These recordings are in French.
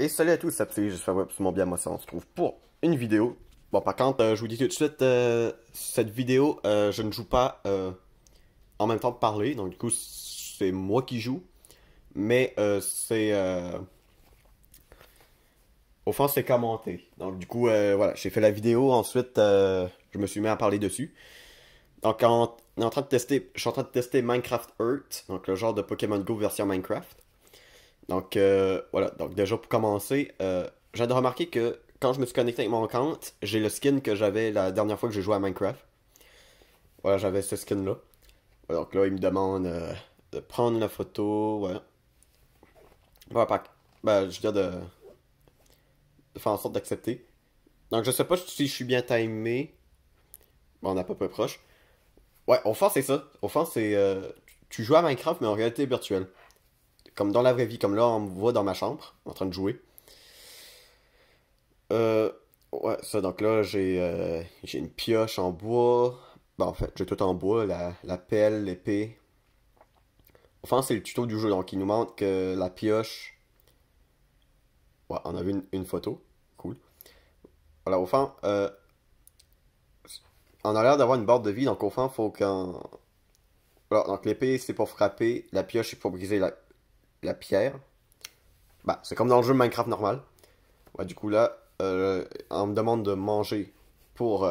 Et salut à tous, c'est Absé, j'espère que vous allez bien, moi ça on se trouve pour une vidéo. Bon par contre, je vous dis tout de suite, cette vidéo, je ne joue pas en même temps de parler, donc du coup c'est moi qui joue. Mais au fond c'est commenté. Donc du coup, voilà, j'ai fait la vidéo, ensuite je me suis mis à parler dessus. Donc on est en train de tester, je suis en train de tester Minecraft Earth, donc le genre de Pokémon Go version Minecraft. Donc voilà, donc déjà pour commencer, j'ai de remarquer que quand je me suis connecté avec mon compte, j'ai le skin que j'avais la dernière fois que j'ai joué à Minecraft. Voilà, j'avais ce skin-là. Donc là, il me demande de prendre la photo, ouais. Ouais, ben, je veux dire de faire en sorte d'accepter. Donc je sais pas si je suis bien timé. Bon, on est à peu près proche. Ouais, au fond, c'est ça. Au fond, c'est... tu joues à Minecraft, mais en réalité virtuelle. Comme dans la vraie vie, comme là, on me voit dans ma chambre, en train de jouer. Euh, ouais, ça, donc là, j'ai une pioche en bois. Ben, en fait, j'ai tout en bois, la pelle, l'épée. Enfin, c'est le tuto du jeu, donc il nous montre que la pioche... Ouais, on a vu une photo. Cool. Voilà, au fond, on a l'air d'avoir une barre de vie, donc au fond, faut qu'on... Voilà, donc l'épée, c'est pour frapper, la pioche, c'est pour briser la pierre. Bah, c'est comme dans le jeu Minecraft normal. Ouais, du coup, là, on me demande de manger pour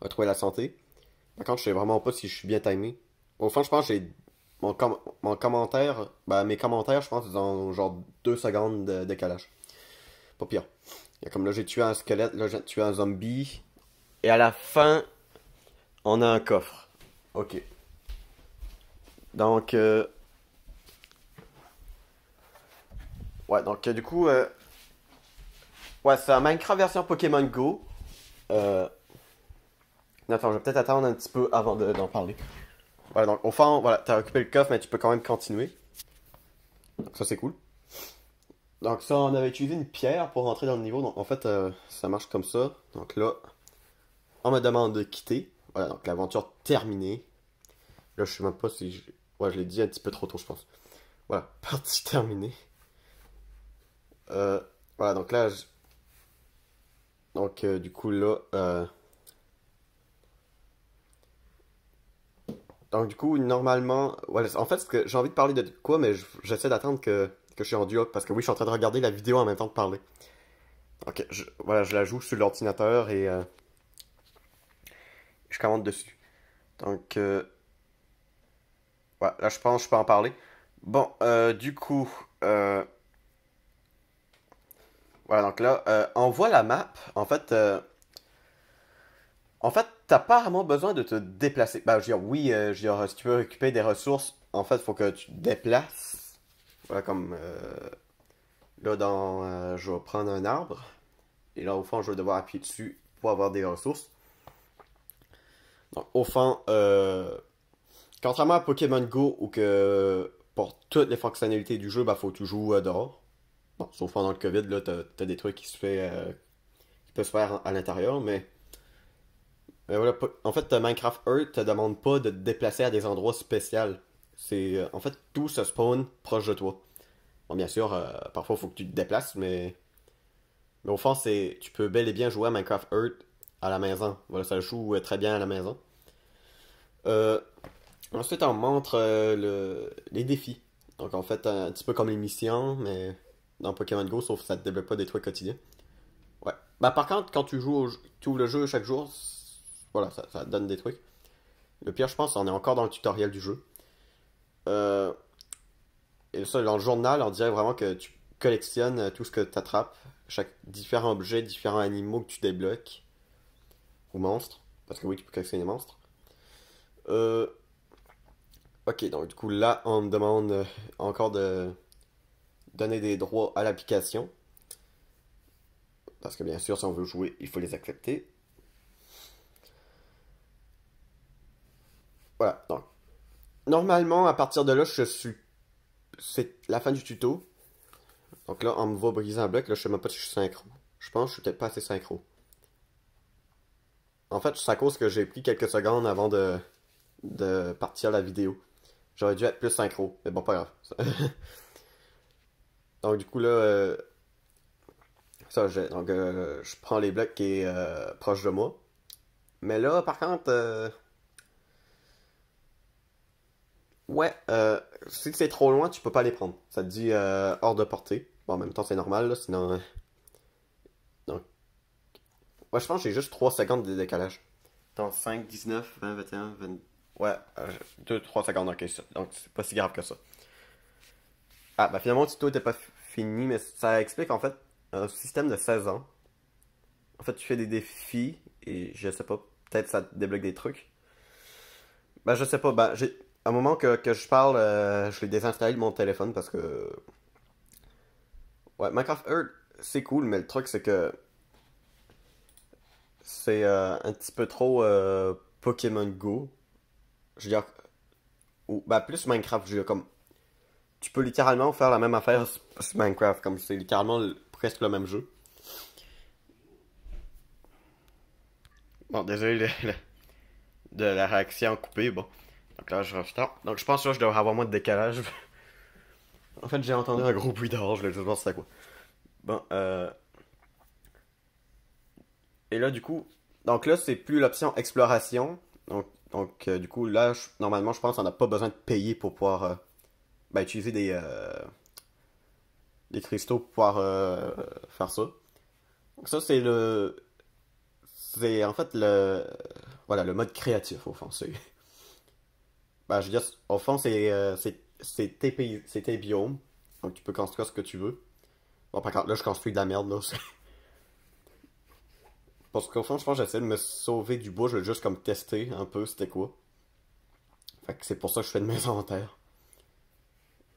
retrouver la santé. Par contre, je sais vraiment pas si je suis bien timé. Au fond, je pense que j'ai mon commentaire, ben mes commentaires, je pense, ils ont genre 2 secondes de décalage. Pas pire. Il y a comme là, j'ai tué un squelette, là, j'ai tué un zombie. Et à la fin, on a un coffre. Ok. Donc, ouais, donc du coup, ouais, c'est un Minecraft version Pokémon Go. Euh, attends, je vais peut-être attendre un petit peu avant d'en parler. Voilà, donc au fond, voilà, t'as occupé le coffre, mais tu peux quand même continuer. Donc ça, c'est cool. Donc ça, on avait utilisé une pierre pour rentrer dans le niveau. Donc en fait, ça marche comme ça. Donc là, on me demande de quitter. Voilà, donc l'aventure terminée. Là, je sais même pas si... Ouais, je l'ai dit un petit peu trop tôt, je pense. Voilà, partie terminée. Euh, voilà, donc là, donc du coup là... Donc du coup, normalement... Ouais, en fait, j'ai envie de parler de quoi, mais j'essaie d'attendre que je suis en duo. Parce que oui, je suis en train de regarder la vidéo en même temps de parler. Ok, voilà, je la joue sur l'ordinateur et je commande dessus. Donc, ouais, là je pense que je peux en parler. Bon, du coup, voilà, donc là, on voit la map. En fait, t'as pas vraiment besoin de te déplacer. Ben, je veux dire, oui, je veux dire, si tu veux récupérer des ressources, en fait, il faut que tu te déplaces. Voilà, comme là, je vais prendre un arbre. Et là, au fond, je vais devoir appuyer dessus pour avoir des ressources. Donc, au fond, contrairement à Pokémon Go, où que pour toutes les fonctionnalités du jeu, bah faut que tu joues dehors. Bon, sauf pendant le COVID, là, t'as des trucs qui peuvent se faire à l'intérieur, mais voilà, en fait, Minecraft Earth te demande pas de te déplacer à des endroits spéciaux. En fait, tout se spawn proche de toi. Bon, bien sûr, parfois, il faut que tu te déplaces, mais au fond, tu peux bel et bien jouer à Minecraft Earth à la maison. Voilà, ça joue très bien à la maison. Euh, Ensuite, on montre les défis. Donc, en fait, un petit peu comme les missions, mais dans Pokémon Go, sauf que ça te développe pas des trucs quotidiens. Ouais. Bah, par contre, quand tu ouvres le jeu chaque jour, voilà, ça te donne des trucs. Le pire, je pense, on est encore dans le tutoriel du jeu. Euh, et ça, dans le journal, on dirait vraiment que tu collectionnes tout ce que tu attrapes. Chaque différent objet, différents animaux que tu débloques. Ou monstres. Parce que oui, tu peux collectionner des monstres. Euh, ok, donc du coup, là, on me demande encore de donner des droits à l'application. Parce que bien sûr, si on veut jouer, il faut les accepter. Voilà, donc normalement, à partir de là, c'est la fin du tuto. Donc là, on me va briser un bloc. Là, je sais même pas si je suis synchro. Je pense que je suis peut-être pas assez synchro. En fait, c'est à cause que j'ai pris quelques secondes avant de partir la vidéo. J'aurais dû être plus synchro. Mais bon, pas grave. Donc du coup là, ça, je prends les blocs qui est proche de moi. Mais là, par contre, ouais, si c'est trop loin, tu peux pas les prendre. Ça te dit hors de portée. Bon, en même temps, c'est normal, là, sinon... donc, ouais, je pense que j'ai juste 3 secondes de décalage. Attends, 5, 19, 20, 21, 20... Ouais, 2, 3 secondes, ok, ça. Donc c'est pas si grave que ça. Ah, bah finalement, Tito était pas fini, mais ça explique en fait un système de 16 ans. En fait, tu fais des défis, et je sais pas, peut-être ça te débloque des trucs. Bah, je sais pas, bah, j'ai... À un moment que je parle, je l'ai désinstallé de mon téléphone parce que... Ouais, Minecraft Earth, c'est cool, mais le truc, c'est que c'est un petit peu trop Pokémon Go. Je veux dire, ou bah plus Minecraft, je veux dire, comme tu peux littéralement faire la même affaire sur Minecraft, comme c'est littéralement presque le même jeu. Bon, désolé de la réaction coupée, bon. Donc là, je restart. Donc je pense que là, je devrais avoir moins de décalage. En fait, j'ai entendu un gros bruit dehors, je voulais juste voir c'était quoi. Bon, et là, du coup, donc là, c'est plus l'option exploration. Du coup, là, normalement, je pense qu'on n'a pas besoin de payer pour pouvoir ben, utiliser des cristaux pour pouvoir faire ça. Donc ça, c'est en fait voilà, le mode créatif, au fond. Ben, je veux dire, au fond, c'est c'est tes biomes. Donc tu peux construire ce que tu veux. Bon, par contre, là, je construis de la merde, là. Parce qu'au fond, je pense que j'essaie de me sauver du bois. Je veux juste comme tester un peu c'était quoi. Fait que c'est pour ça que je fais une maison en terre.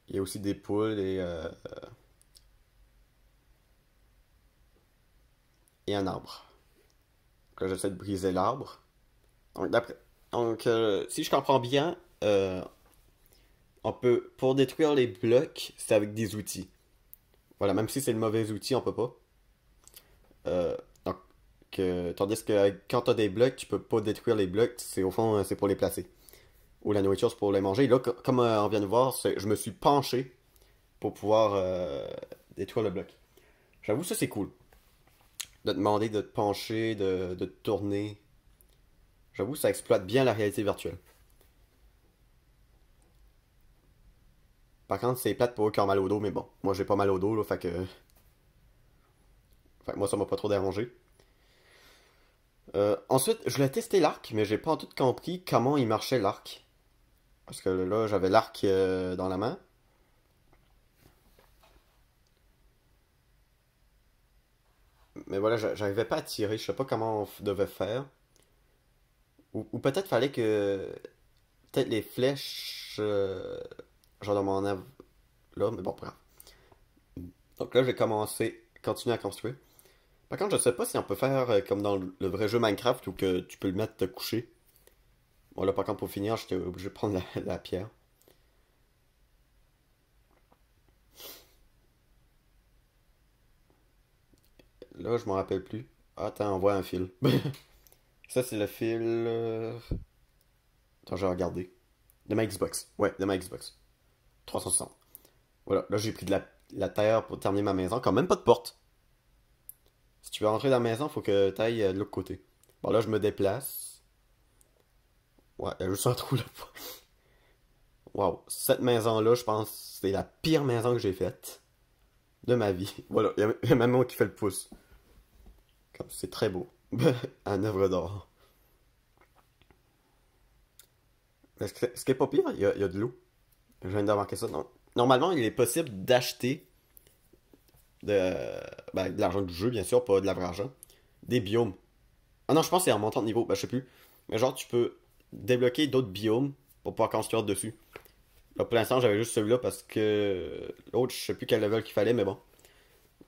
Il y a aussi des poules et un arbre. Donc là, j'essaie de briser l'arbre. Donc, si je comprends bien, on peut, pour détruire les blocs, c'est avec des outils. Voilà, même si c'est le mauvais outil, on peut pas. Euh, donc, tandis que quand t'as des blocs, tu peux pas détruire les blocs, c'est au fond, c'est pour les placer. Ou la nourriture, c'est pour les manger. Et là, comme on vient de voir, je me suis penché pour pouvoir détruire le bloc. J'avoue, ça c'est cool. De te demander de te pencher, de te tourner. J'avoue, ça exploite bien la réalité virtuelle. Par contre, c'est plate pour eux qui ont mal au dos, mais bon, moi j'ai pas mal au dos, là, fait que moi ça m'a pas trop dérangé. Ensuite, je l'ai testé l'arc, mais j'ai pas en tout compris comment il marchait l'arc. Parce que là, j'avais l'arc dans la main. Mais voilà, j'arrivais pas à tirer, je sais pas comment on devait faire. Ou peut-être fallait que... Peut-être les flèches... j'en demandais là, mais bon, bref. Donc là, j'ai commencé, continuer à construire. Par contre, je sais pas si on peut faire comme dans le vrai jeu Minecraft où que tu peux le mettre te coucher. Bon, là, par contre, pour finir, j'étais obligé de prendre la pierre. Là, je m'en rappelle plus. Ah, attends, on voit un fil. Ça, c'est le fil. Attends, j'ai regardé. De ma Xbox. Ouais, de ma Xbox. 360. Voilà, là, j'ai pris de la terre pour terminer ma maison. Quand même pas de porte. Si tu veux rentrer dans la maison, faut que tu ailles de l'autre côté. Bon, là, je me déplace. Ouais, il y a juste un trou là. Waouh, cette maison-là, je pense, c'est la pire maison que j'ai faite de ma vie. Voilà, il y a même moi qui fait le pouce. C'est très beau. Un œuvre d'art. Ce qui est pas pire, il y a de l'eau. Je viens de remarquer ça. Non. Normalement, il est possible d'acheter de, de l'argent du jeu, bien sûr, pas de l'argent. Des biomes. Ah non, je pense que c'est en montant de niveau, je sais plus. Mais genre, tu peux débloquer d'autres biomes pour pouvoir construire dessus. Là, pour l'instant, j'avais juste celui-là parce que l'autre, je sais plus quel level qu'il fallait, mais bon.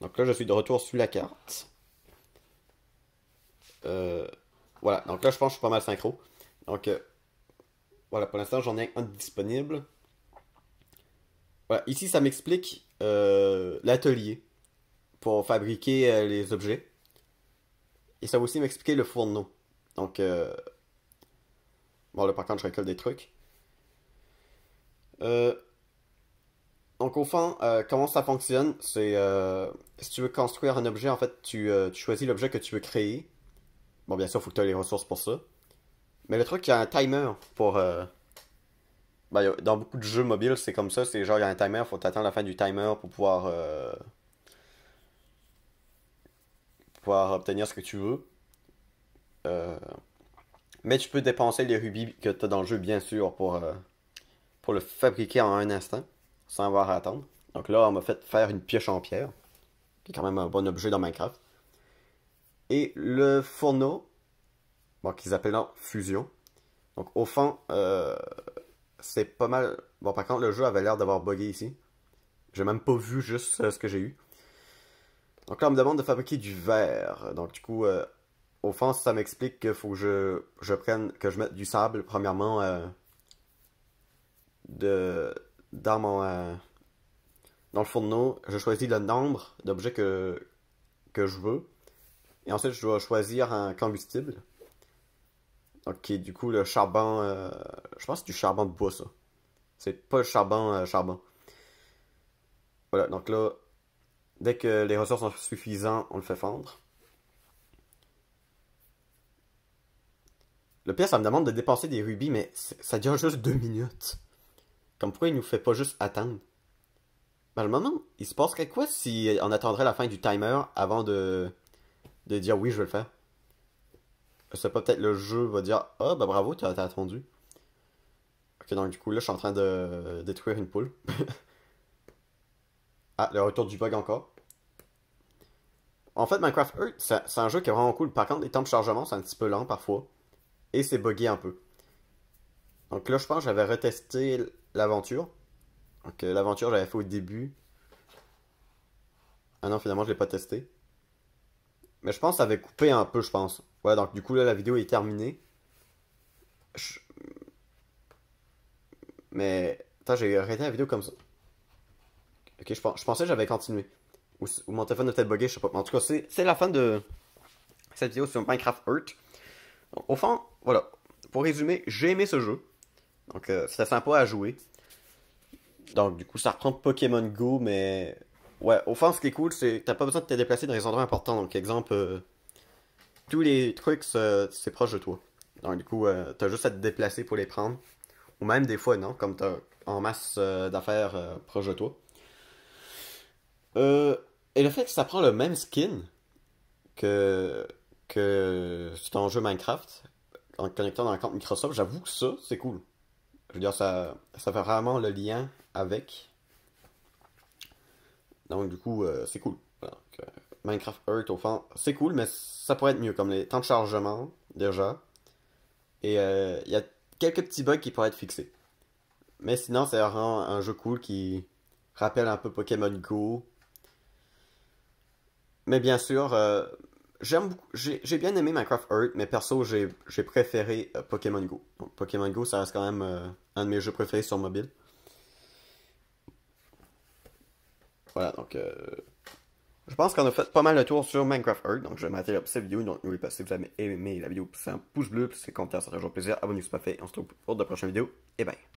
Donc là, je suis de retour sur la carte. Euh, voilà, donc là, je pense que je suis pas mal synchro. Donc, voilà, pour l'instant, j'en ai un disponible. Voilà, ici, ça m'explique l'atelier pour fabriquer les objets. Et ça va aussi m'expliquer le fourneau. Donc, bon, là, par contre, je récolte des trucs. Euh, Donc au fond, comment ça fonctionne, c'est si tu veux construire un objet, en fait, tu choisis l'objet que tu veux créer. Bon, bien sûr, il faut que tu aies les ressources pour ça. Mais le truc, il y a un timer pour... dans beaucoup de jeux mobiles, c'est comme ça, c'est genre, il y a un timer, faut t'attendre la fin du timer pour pouvoir obtenir ce que tu veux. Euh, mais tu peux dépenser les rubis que tu as dans le jeu, bien sûr, pour le fabriquer en un instant, sans avoir à attendre. Donc là, on m'a fait faire une pioche en pierre, qui est quand même un bon objet dans Minecraft. Et le fourneau, bon, qu'ils appellent là fusion. Donc au fond, c'est pas mal. Bon, par contre, le jeu avait l'air d'avoir bugué ici. J'ai même pas vu juste ce que j'ai eu. Donc là, on me demande de fabriquer du verre. Donc du coup, au fond, ça m'explique qu'il faut que que je mette du sable, premièrement, de, dans dans le fourneau. Je choisis le nombre d'objets que je veux. Et ensuite, je dois choisir un combustible. Ok, du coup, le charbon, je pense que c'est du charbon de bois, ça. C'est pas le charbon, charbon. Voilà, donc là, dès que les ressources sont suffisantes, on le fait fondre. Le pire, ça me demande de dépenser des rubis, mais ça dure juste 2 minutes. Comme pourquoi il nous fait pas juste attendre? Ben, le moment, il se passerait quoi si on attendrait la fin du timer avant de dire oui, je vais le faire? Je sais pas, peut-être le jeu va dire ah, bah bravo, t'as attendu. Ok, donc du coup, là, je suis en train de détruire une poule. Ah, le retour du bug encore. En fait, Minecraft Earth, c'est un jeu qui est vraiment cool. Par contre, les temps de chargement, c'est un petit peu lent parfois. Et c'est buggé un peu. Donc là, je pense que j'avais retesté l'aventure. Donc l'aventure, j'avais fait au début. Ah non, finalement, je l'ai pas testé. Mais je pense que ça avait coupé un peu, je pense. Ouais, donc du coup, là, la vidéo est terminée. Je- Mais, attends, j'ai arrêté la vidéo comme ça. Ok, je pensais que j'avais continué. Ou mon téléphone était buggé, je sais pas. Mais en tout cas, c'est la fin de cette vidéo sur Minecraft Earth. Donc, au fond, voilà. Pour résumer, j'ai aimé ce jeu. Donc, c'était sympa à jouer. Donc, du coup, ça reprend Pokémon Go, mais... Ouais, au fond, ce qui est cool, c'est que t'as pas besoin de te déplacer dans les endroits importants. Donc, exemple, tous les trucs, c'est proche de toi. Donc, du coup, t'as juste à te déplacer pour les prendre. Ou même des fois, non, comme t'as en masse d'affaires proche de toi. Euh, et le fait que ça prend le même skin que, que c'est ton jeu Minecraft, en te connectant dans un compte Microsoft, j'avoue que ça, c'est cool. Je veux dire, ça fait vraiment le lien avec. Donc, du coup, c'est cool. Voilà. Donc, Minecraft Earth, au fond, c'est cool, mais ça pourrait être mieux, comme les temps de chargement, déjà. Et il y a quelques petits bugs qui pourraient être fixés. Mais sinon, c'est vraiment un jeu cool qui rappelle un peu Pokémon Go. Mais bien sûr, j'aime beaucoup, j'ai bien aimé Minecraft Earth, mais perso, j'ai préféré Pokémon Go. Donc, Pokémon Go, ça reste quand même un de mes jeux préférés sur mobile. Voilà, donc je pense qu'on a fait pas mal le tour sur Minecraft Earth. Donc je vais m'arrêter là pour cette vidéo. Donc n'oubliez pas, si vous avez aimé la vidéo, c'est un pouce bleu, c'est commentaire, ça fait toujours plaisir. Abonnez-vous si ce n'est pas fait. On se retrouve pour de prochaines vidéos. Et bye.